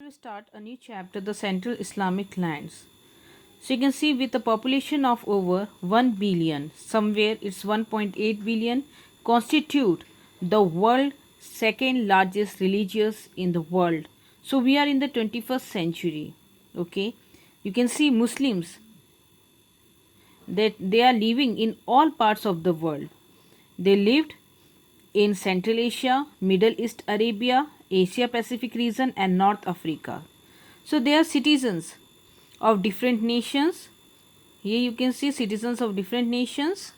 We start a new chapter, the Central Islamic lands. So you can see with a population of over 1 billion, somewhere it's 1.8 billion, constitute the world second largest religious in the world. So we are in the 21st century. Okay, you can see Muslims that they are living in all parts of the world. They lived in Central Asia, Middle East Arabia, Asia Pacific region and North Africa. So they are citizens of different nations. Here you can see citizens of different nations.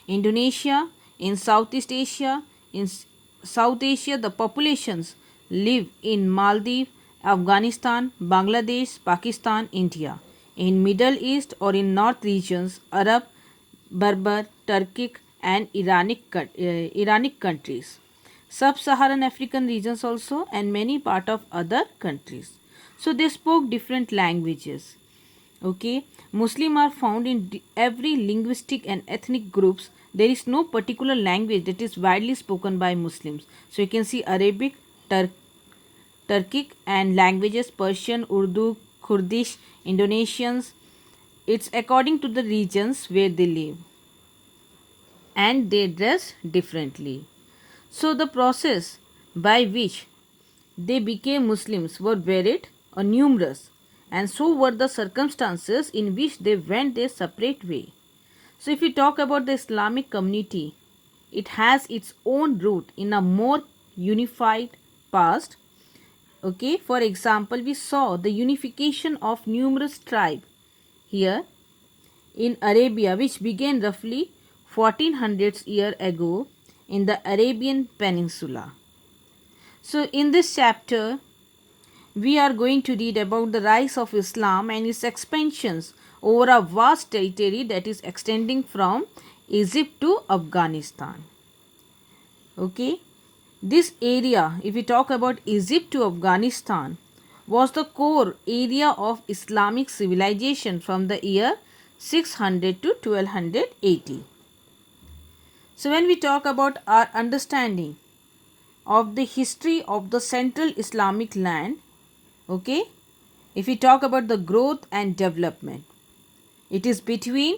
Indonesia, in Southeast Asia, in South Asia the populations live in Maldives, Afghanistan, Bangladesh, Pakistan, India. In Middle East or in North regions, Arab, Berber, Turkic and Iranic countries. Sub-Saharan African regions also and many part of other countries. So they spoke different languages. Okay, Muslim are found in every linguistic and ethnic groups. There is no particular language that is widely spoken by Muslims. So you can see Arabic, Turkic and languages Persian, Urdu, Kurdish, Indonesians. It's according to the regions where they live and they dress differently. So the process by which they became Muslims were varied or numerous, and so were the circumstances in which they went their separate way. So if we talk about the Islamic community, it has its own root in a more unified past. Okay, for example, we saw the unification of numerous tribes here in Arabia, which began roughly 1400 years ago in the Arabian Peninsula. So in this chapter, we are going to read about the rise of Islam and its expansions over a vast territory that is extending from Egypt to Afghanistan. Okay, this area, if we talk about Egypt to Afghanistan, was the core area of Islamic civilization from the year 600 to 1280. So when we talk about our understanding of the history of the Central Islamic land, okay, if we talk about the growth and development, it is between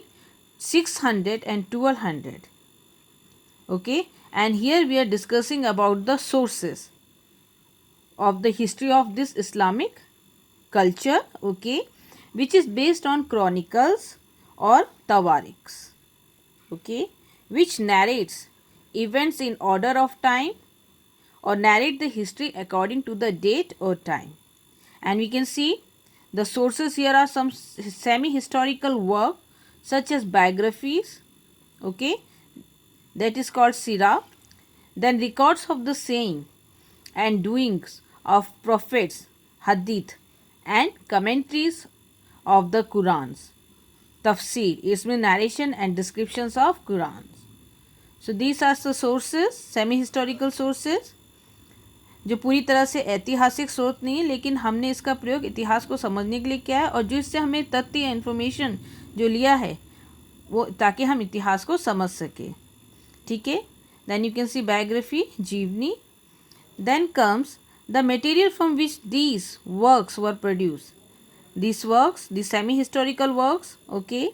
600 and 1200. Okay, and here we are discussing about the sources of the history of this Islamic culture, okay, which is based on chronicles or tawarikhs, okay, which narrates events in order of time or narrate the history according to the date or time. And we can see the sources here are some semi-historical work such as biographies, okay, that is called Sirah, then records of the saying and doings of prophets, hadith and commentaries of the Qurans. Tafsir is narration and descriptions of Qurans. So these are the sources, semi-historical sources, जो पूरी तरह से ऐतिहासिक स्रोत नहीं है, लेकिन हमने इसका प्रयोग इतिहास को समझने के लिए किया है और जो इससे हमें तथ्य या इन्फॉर्मेशन जो लिया है वो ताकि हम इतिहास को समझ सके. ठीक है, then you can see biography, जीवनी. Then comes the material from which these works were produce. These works, the semi-historical works, okay,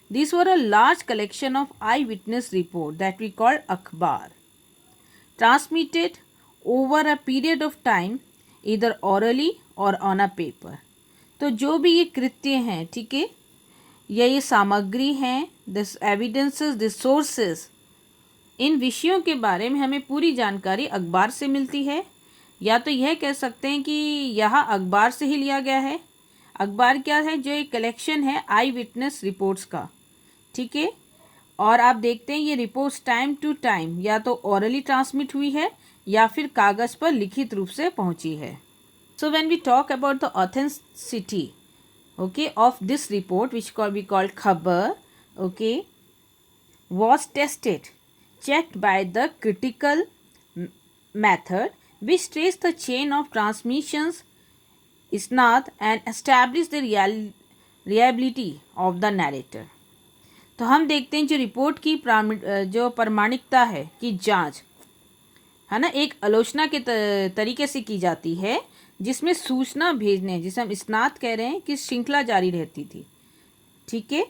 these were a large collection of eyewitness report that we call akhbar, transmitted over a period of time either orally or on a paper. तो जो भी ये कृत्य हैं, ठीक है, या ये सामग्री हैं, दिस एविडेंसेस, दिस सोर्सेस, इन विषयों के बारे में हमें पूरी जानकारी अखबार से मिलती है, या तो यह कह सकते हैं कि यह अखबार से ही लिया गया है. अखबार क्या है? जो एक कलेक्शन है आई विटनेस रिपोर्ट्स का, ठीक है, और आप देखते हैं ये रिपोर्ट्स टाइम टू टाइम या तो ओरली ट्रांसमिट हुई है या फिर कागज़ पर लिखित रूप से पहुंची है. So when we talk about the authenticity, okay, of this report which we call khabar, okay, was tested, checked by the critical method which traced the chain of transmissions isnad and established the reliability of the narrator. तो हम देखते हैं जो report की जो प्रामाणिकता है कि जांच है ना, एक आलोचना के तरीके से की जाती है, जिसमें सूचना भेजने, जिसे हम स्नात कह रहे हैं, कि श्रृंखला जारी रहती थी। ठीक है,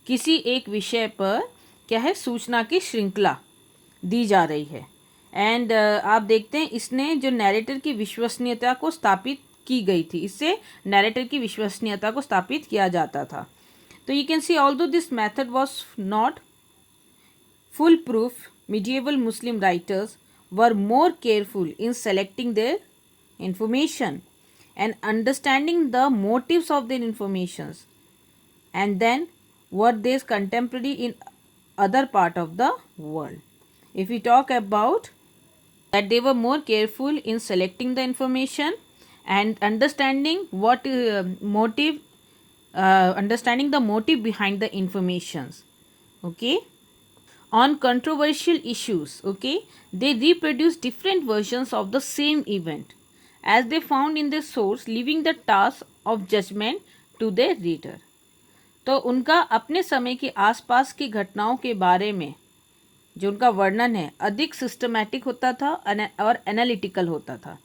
किसी एक विषय पर क्या है, सूचना की श्रृंखला दी जा रही है। एंड आप देखते हैं इसने जो नैरेटर की विश्वसनीयता को स्थापित की गई थी, इससे नैरेटर की विश्वसनीयता को स्थापित किया जाता था। तो you can C although this method was not full proof, medieval Muslim writers were more careful in selecting their information and understanding the motives of their informations and then what their contemporary in other part of the world. If we talk about that, they were more careful in selecting the information and understanding understanding the motive behind the informations. Okay, on controversial issues, okay, they reproduce different versions of the same event as they found in their source, leaving the task of judgment to their reader. तो उनका अपने समय के आसपास की घटनाओं के बारे में जो उनका वर्णन है अधिक सिस्टमैटिक होता था और एनालिटिकल होता था।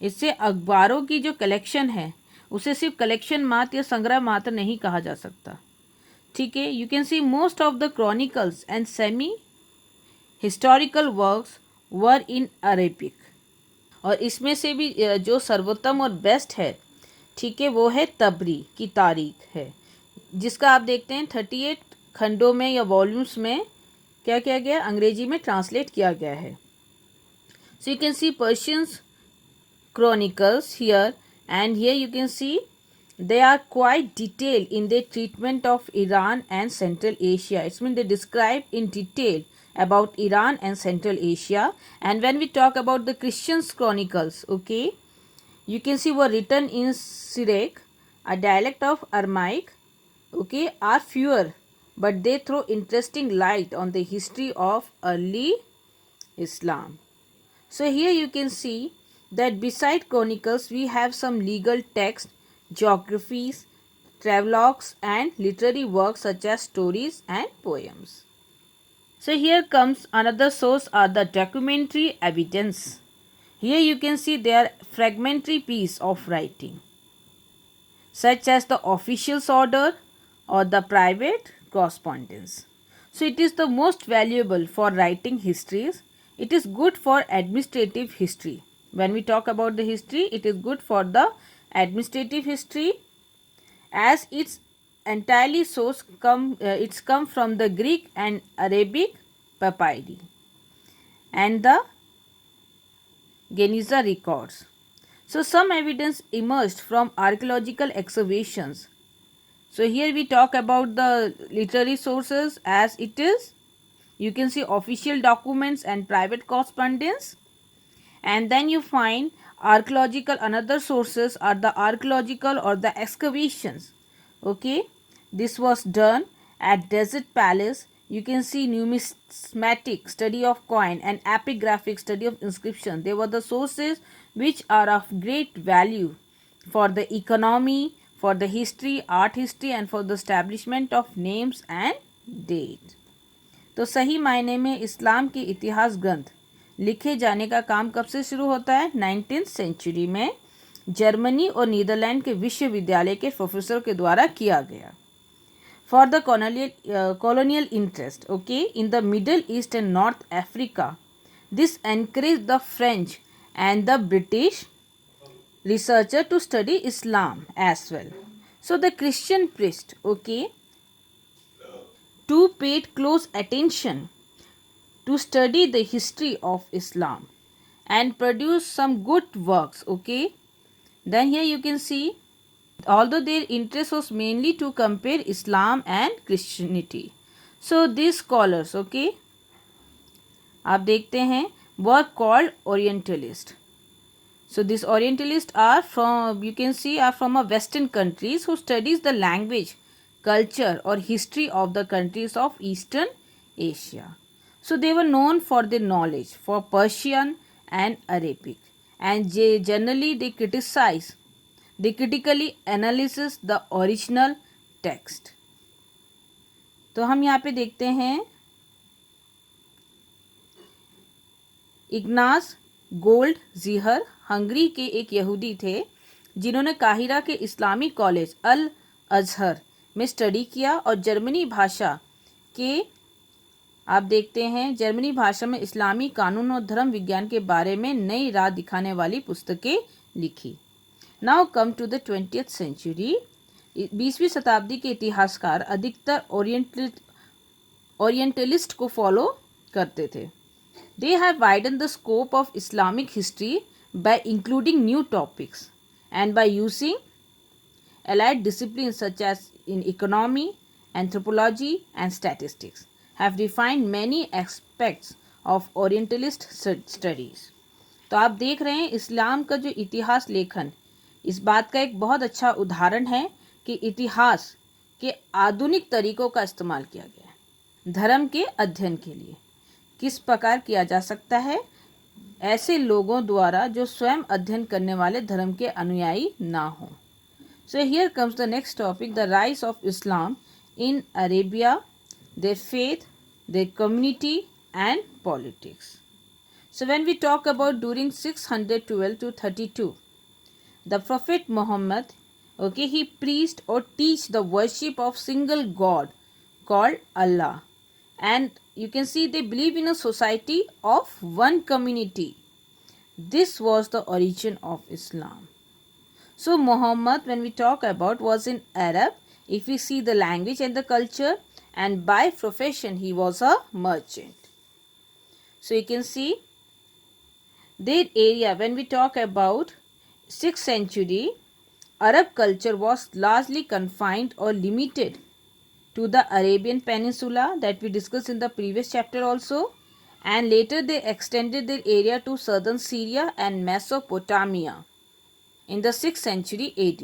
इससे अखबारों की जो कलेक्शन है उसे सिर्फ कलेक्शन मात्र या संग्रह मात्र नहीं कहा जा सकता। ठीक है, you can C most of the chronicles and semi historical works were in Arabic, और इसमें से भी जो सर्वोत्तम और बेस्ट है, ठीक है, वो है तबरी की तारीख है, जिसका आप देखते हैं 38 खंडों में या वॉल्यूम्स में क्या किया गया, अंग्रेजी में ट्रांसलेट किया गया है। So you can C Persians chronicles here, and here you can see they are quite detailed in their treatment of Iran and Central Asia. It's mean they describe in detail about Iran and Central Asia. And when we talk about the Christians chronicles, okay, you can see were written in Syriac, a dialect of Aramaic, okay, are fewer, but they throw interesting light on the history of early Islam. So here you can see that beside chronicles we have some legal texts, geographies, travelogues and literary works such as stories and poems. So here comes another source are the documentary evidence. Here you can see they are fragmentary piece of writing such as the official's order or the private correspondence. So it is the most valuable for writing histories. It is good for administrative history. When we talk about the history, it is good for the administrative history as its entirely source it's come from the Greek and Arabic papyri and the Geniza records. So some evidence emerged from archaeological excavations. So here we talk about the literary sources as it is. You can see official documents and private correspondence. And then you find archaeological, another sources are the archaeological or the excavations. Okay, this was done at Desert Palace. You can see numismatic study of coin and epigraphic study of inscription. They were the sources which are of great value for the economy, for the history, art history and for the establishment of names and date. तो सही मायने में इस्लाम के इतिहास ग्रंथ लिखे जाने का काम कब से शुरू होता है? 19th सेंचुरी में जर्मनी और नीदरलैंड के विश्वविद्यालय के प्रोफेसर के द्वारा किया गया। For the colonial interest, okay, in the Middle East and North Africa, this encouraged the French and the British researcher to study Islam as well. So the Christian priest, okay, too paid close attention to study the history of Islam and produce some good works, okay. Then here you can see although their interest was mainly to compare Islam and Christianity. So these scholars, okay, आप देखते हैं, were called Orientalists. So these Orientalists are from, you can see, are from a Western countries who studies the language, culture or history of the countries of Eastern Asia. So they were known for their knowledge for Persian and Arabic, and generally they critically analysis the original text. तो हम यहाँ पे देखते हैं इग्नास gold जीहर Hungary के एक यहूदी थे जिन्होंने काहिरा के इस्लामी कॉलेज अल अजहर में स्टडी किया और जर्मनी भाषा के आप देखते हैं जर्मनी भाषा में इस्लामी कानून और धर्म विज्ञान के बारे में नई राह दिखाने वाली पुस्तकें लिखी। Now come to the 20th century. 20वीं शताब्दी के इतिहासकार अधिकतर ओरिएंटलिस्ट को फॉलो करते थे। They have widened the scope of Islamic history by including new topics and by using allied disciplines such as in economy, anthropology and statistics have defined many aspects of Orientalist studies. तो आप देख रहे हैं इस्लाम का जो इतिहास लेखन इस बात का एक बहुत अच्छा उदाहरण है कि इतिहास के आधुनिक तरीकों का इस्तेमाल किया गया है धर्म के अध्ययन के लिए। किस प्रकार किया जा सकता है ऐसे लोगों द्वारा जो स्वयं अध्ययन करने वाले धर्म के अनुयायी ना हो। So here comes the next topic, the rise of Islam in Arabia, their faith, their community and politics. So when we talk about during 612 to 32, the Prophet Muhammad, okay, he preached or teach the worship of single God called Allah. And you can see they believe in a society of one community. This was the origin of Islam. So Muhammad, when we talk about, was in Arab. If we see the language and the culture, and by profession he was a merchant. So you can see their area, when we talk about 6th century, Arab culture was largely confined or limited to the Arabian Peninsula that we discussed in the previous chapter also, and later they extended their area to southern Syria and Mesopotamia in the 6th century AD.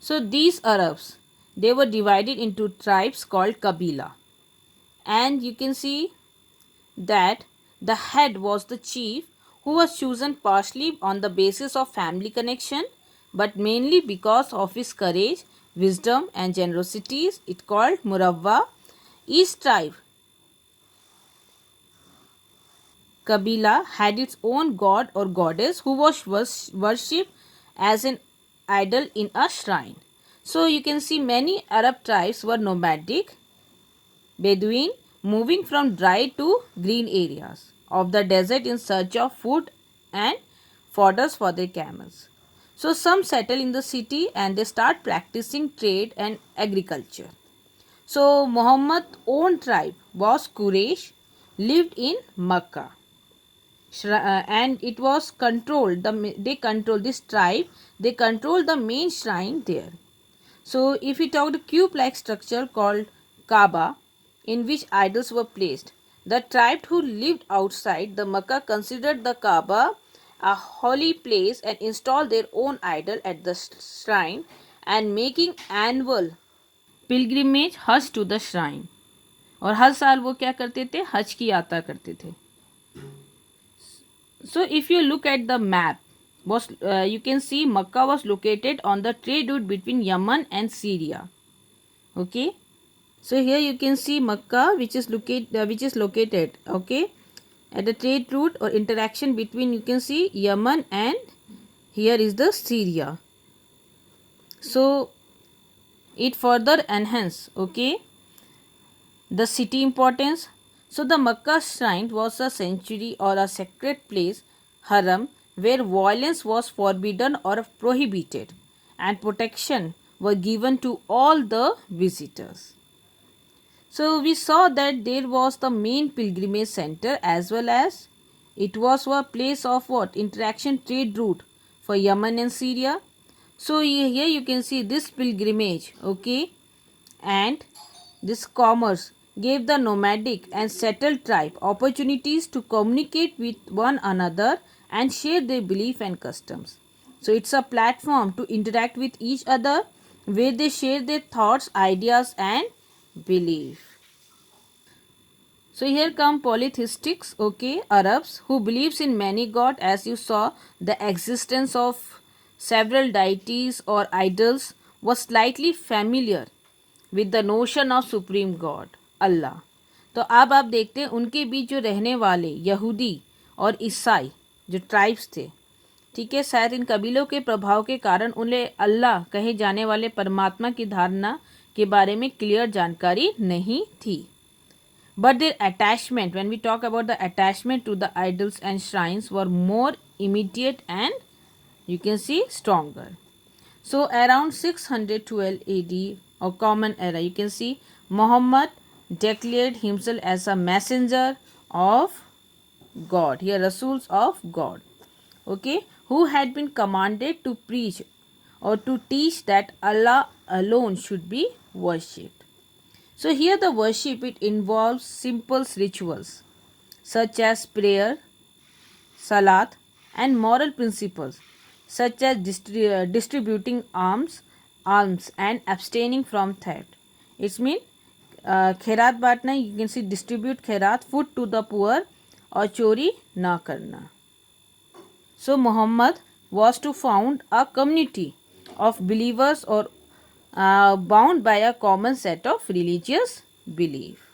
So these Arabs, they were divided into tribes called Kabila, and you can see that the head was the chief who was chosen partially on the basis of family connection but mainly because of his courage, wisdom and generosities. It called Murawwa. Each tribe Kabila had its own god or goddess who was worshipped as an idol in a shrine. So you can see many Arab tribes were nomadic Bedouin, moving from dry to green areas of the desert in search of food and fodder for their camels. So some settle in the city and they start practicing trade and agriculture. So Muhammad's own tribe was Quraysh, lived in Makkah, and it was controlled. They control this tribe. They control the main shrine there. So if we talk the cube-like structure called Kaaba, in which idols were placed, the tribe who lived outside the Makkah considered the Kaaba a holy place and installed their own idol at the shrine and making annual pilgrimage hajj to the shrine. और हर साल वो क्या करते थे, हज की यात्रा करते थे. So if you look at the map, you can see Makkah was located on the trade route between Yemen and Syria. Okay, so here you can see Makkah, which is located okay at the trade route or interaction between, you can see, Yemen and here is the Syria. So it further enhance okay the city importance. So the Makkah shrine was a sanctuary or a sacred place, haram, where violence was forbidden or prohibited and protection were given to all the visitors. So we saw that there was the main pilgrimage center as well as it was a place of what? Interaction trade route for Yemen and Syria. So here you can see this pilgrimage okay and this commerce gave the nomadic and settled tribe opportunities to communicate with one another and share their belief and customs. So it's a platform to interact with each other where they share their thoughts, ideas and belief. So here come polytheistics, okay, Arabs who believes in many gods. As you saw, the existence of several deities or idols was slightly familiar with the notion of supreme God, Allah. तो अब आप देखते हैं उनके बीच जो रहने वाले यहूदी और ईसाई जो ट्राइब्स थे, ठीक है, शायद इन कबीलों के प्रभाव के कारण उन्हें अल्लाह कहे जाने वाले परमात्मा की धारणा के बारे में क्लियर जानकारी नहीं थी. But their attachment, when we talk about the attachment to the idols and shrines, were more immediate and you can see stronger. So around 612 AD or Common Era, you can see Muhammad declared himself as a messenger of God. Here, Rasuls of God. Okay, who had been commanded to preach or to teach that Allah alone should be worshipped. So here the worship, it involves simple rituals such as prayer, salat, and moral principles such as distributing alms and abstaining from theft. It means खैरात बांटना, you can see distribute खैरात, food to the poor, और चोरी ना करना. So Muhammad was to found a community of believers or bound by a common set of religious belief.